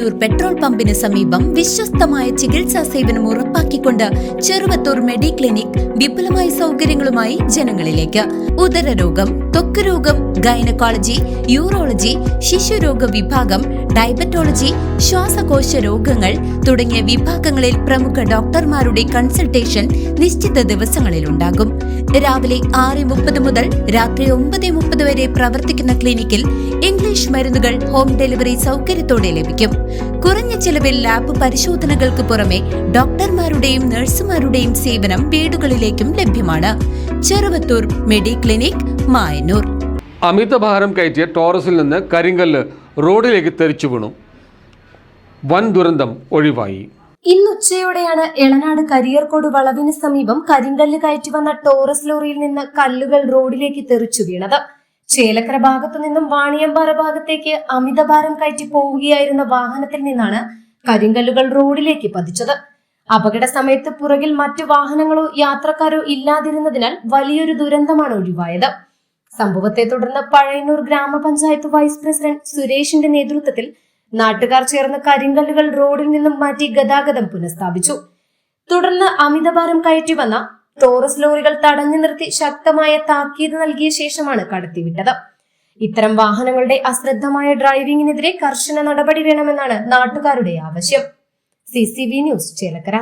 Mayannur petrol പമ്പിന് സമീപം വിശ്വസ്തമായ ചികിത്സാ സേവനം ഉറപ്പാക്കിക്കൊണ്ട് ചെറുവത്തൂർ മെഡിക്ലിനിക് വിപുലമായ സൗകര്യങ്ങളുമായി ജനങ്ങളിലേക്ക്. ഉദരരോഗം, ത്വക്ക് രോഗം, ഗൈനക്കോളജി, യൂറോളജി, ശിശുരോഗ വിഭാഗം, ഡയബറ്റോളജി, ശ്വാസകോശ രോഗങ്ങൾ തുടങ്ങിയ വിഭാഗങ്ങളിൽ പ്രമുഖ ഡോക്ടർമാരുടെ കൺസൾട്ടേഷൻ നിശ്ചിത ദിവസങ്ങളിൽ ഉണ്ടാകും. രാവിലെ 6:30 മുതൽ രാത്രി 9:30 വരെ പ്രവർത്തിക്കുന്ന ക്ലിനിക്കിൽ ഇംഗ്ലീഷ് മരുന്നുകൾ ഹോം ഡെലിവറി സൗകര്യത്തോടെ ലഭിക്കും. കുറഞ്ഞ ചിലവിൽ ലാബ് പരിശോധനകൾക്ക് പുറമെ ഡോക്ടർമാരുടെയും നഴ്സുമാരുടെയും സേവനം വീടുകളിലേക്കും ലഭ്യമാണ്. ചെറുവത്തൂർ മെഡിക്ലിനിക്, മായന്നൂർ. അമിതഭാരം കയറ്റിയ ടോറസിൽ നിന്ന് കരിങ്കല്ല് റോഡിലേക്ക് തെറിച്ചു വീണു. വൻ ദുരന്തം ഒഴിവായി. ഇന്നുച്ചയോടെയാണ് എളനാട് കരിയർക്കോട് വളവിന് സമീപം കരിങ്കല്ല് കയറ്റി വന്ന ടോറസ് ലോറിയിൽ നിന്ന് കല്ലുകൾ റോഡിലേക്ക് തെറിച്ചു വീണത്. ചേലക്കര ഭാഗത്തു നിന്നും വാണിയമ്പാറ ഭാഗത്തേക്ക് അമിതഭാരം കയറ്റി പോവുകയായിരുന്ന വാഹനത്തിൽ നിന്നാണ് കരിങ്കല്ലുകൾ റോഡിലേക്ക് പതിച്ചത്. അപകട സമയത്ത് പുറകിൽ മറ്റു വാഹനങ്ങളോ യാത്രക്കാരോ ഇല്ലാതിരുന്നതിനാൽ വലിയൊരു ദുരന്തമാണ് ഒഴിവായത്. സംഭവത്തെ തുടർന്ന് പഴയന്നൂർ ഗ്രാമപഞ്ചായത്ത് വൈസ് പ്രസിഡന്റ് സുരേഷിന്റെ നേതൃത്വത്തിൽ നാട്ടുകാർ ചേർന്ന് കരിങ്കല്ലുകൾ റോഡിൽ നിന്നും മാറ്റി ഗതാഗതം പുനഃസ്ഥാപിച്ചു. തുടർന്ന് അമിതഭാരം കയറ്റി വന്ന ടോറസ് ലോറികൾ തടഞ്ഞു നിർത്തി ശക്തമായ താക്കീത് നൽകിയ ശേഷമാണ് കടത്തിവിട്ടത്. ഇത്തരം വാഹനങ്ങളുടെ അശ്രദ്ധമായ ഡ്രൈവിംഗിനെതിരെ കർശന നടപടി വേണമെന്നാണ് നാട്ടുകാരുടെ ആവശ്യം. CCV news, Chelakkara.